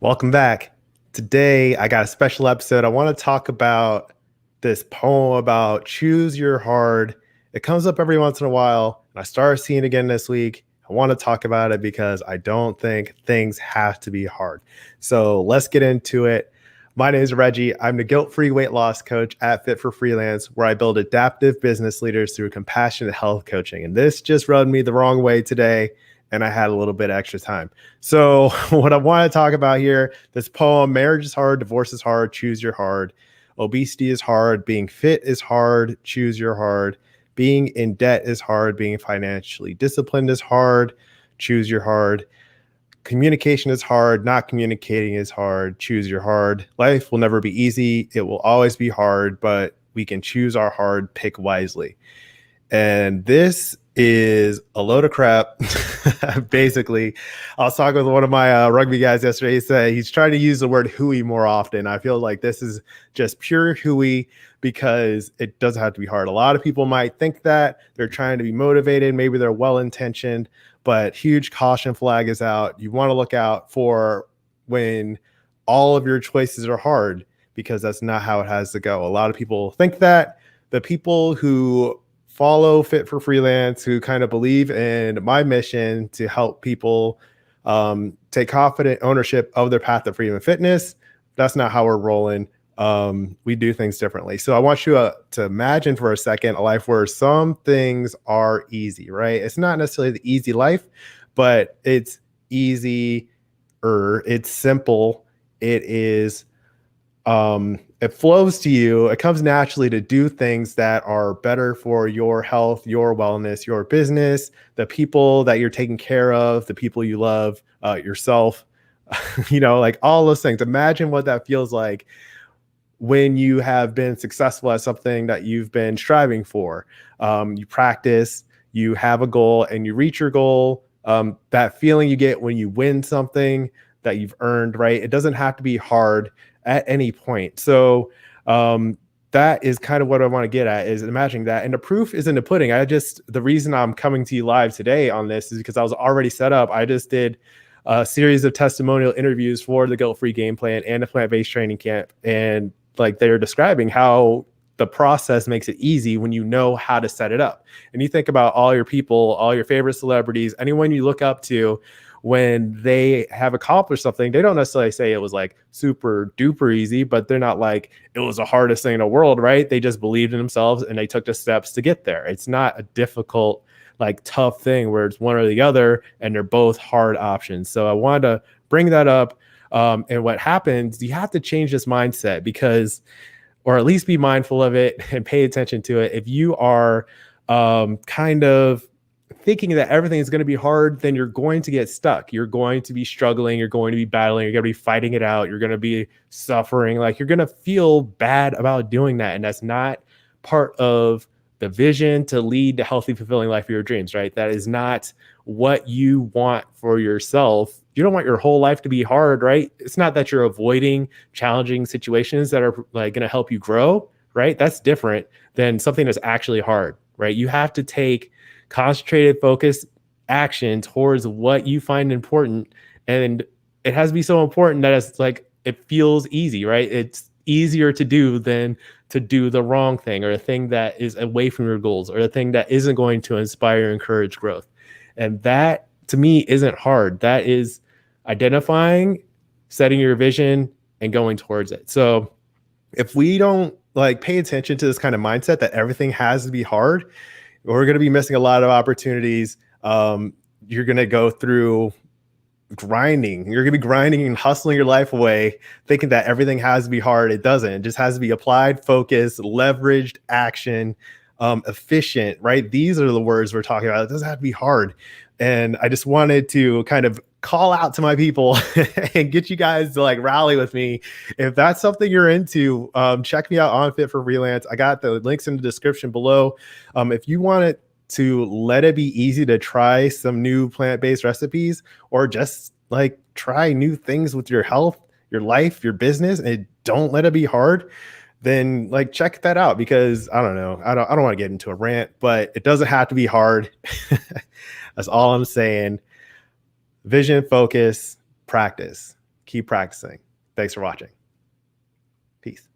Welcome back. Today, I got a special episode. I want to talk about this poem about choose your hard. It comes up every once in a while, and I started seeing it again this week. I want to talk about it because I don't think things have to be hard. So let's get into it. My name is Reggie. I'm the guilt-free weight loss coach at Fit for Freelance, where I build adaptive business leaders through compassionate health coaching. And this just rubbed me the wrong way today, and I had a little bit extra time. So what I want to talk about here, this poem, marriage is hard, divorce is hard, choose your hard. Obesity is hard, being fit is hard, choose your hard. Being in debt is hard, being financially disciplined is hard, choose your hard. Communication is hard, not communicating is hard, choose your hard. Life will never be easy, it will always be hard, but we can choose our hard, pick wisely. And this is a load of crap. Basically, I was talking with one of my rugby guys yesterday. He said he's trying to use the word hooey more often. I feel like this is just pure hooey because it doesn't have to be hard. A lot of people might think that they're trying to be motivated. Maybe they're well-intentioned, but huge caution flag is out. You want to look out for when all of your choices are hard, because that's not how it has to go. A lot of people think that. The people who follow Fit for Freelance, who kind of believe in my mission to help people take confident ownership of their path to freedom and fitness, that's not how we're rolling. We do things differently. So I want you to imagine for a second a life where some things are easy, right? It's not necessarily the easy life, but it's easier. It's simple. It is it flows to you. It comes naturally to do things that are better for your health, your wellness, your business, the people that you're taking care of, the people you love, yourself, like all those things. Imagine what that feels like when you have been successful at something that you've been striving for. You practice, you have a goal, and you reach your goal. That feeling you get when you win something that you've earned, right? It doesn't have to be hard at any point. So that is kind of what I want to get at, is imagining that. And the proof is in the pudding. The reason I'm coming to you live today on this is because I was already set up. I just did a series of testimonial interviews for the Guilt-Free Game Plan and the Plant-Based Training Camp. And they're describing how the process makes it easy when you know how to set it up. And you think about all your people, all your favorite celebrities, anyone you look up to, when they have accomplished something, they don't necessarily say it was like super duper easy, but they're not like it was the hardest thing in the world, right? They just believed in themselves and they took the steps to get there. It's not a difficult, tough thing where it's one or the other and they're both hard options. So I wanted to bring that up. And what happens, you have to change this mindset or at least be mindful of it and pay attention to it. If you are kind of thinking that everything is going to be hard, then you're going to get stuck. You're going to be struggling. You're going to be battling. You're going to be fighting it out. You're going to be suffering. You're going to feel bad about doing that. And that's not part of the vision to lead the healthy, fulfilling life of your dreams, right? That is not what you want for yourself. You don't want your whole life to be hard, right? It's not that you're avoiding challenging situations that are going to help you grow, right? That's different than something that's actually hard, right? You have to take concentrated, focused action towards what you find important. And it has to be so important that it's it feels easy, right? It's easier to do than to do the wrong thing, or a thing that is away from your goals, or a thing that isn't going to inspire or encourage growth. And that, to me, isn't hard. That is identifying, setting your vision, and going towards it. So if we don't pay attention to this kind of mindset that everything has to be hard, we're going to be missing a lot of opportunities. You're going to go through grinding. You're going to be grinding and hustling your life away, thinking that everything has to be hard. It doesn't. It just has to be applied, focused, leveraged action, efficient, right? These are the words we're talking about. It doesn't have to be hard. And I just wanted to kind of call out to my people and get you guys to rally with me. If that's something you're into, check me out on Fit for Freelance. I got the links in the description below. If you want it to let it be easy to try some new plant-based recipes, or just try new things with your health, your life, your business, and don't let it be hard, then check that out, because I don't know. I don't want to get into a rant, but it doesn't have to be hard. That's all I'm saying. Vision, focus, practice. Keep practicing. Thanks for watching. Peace.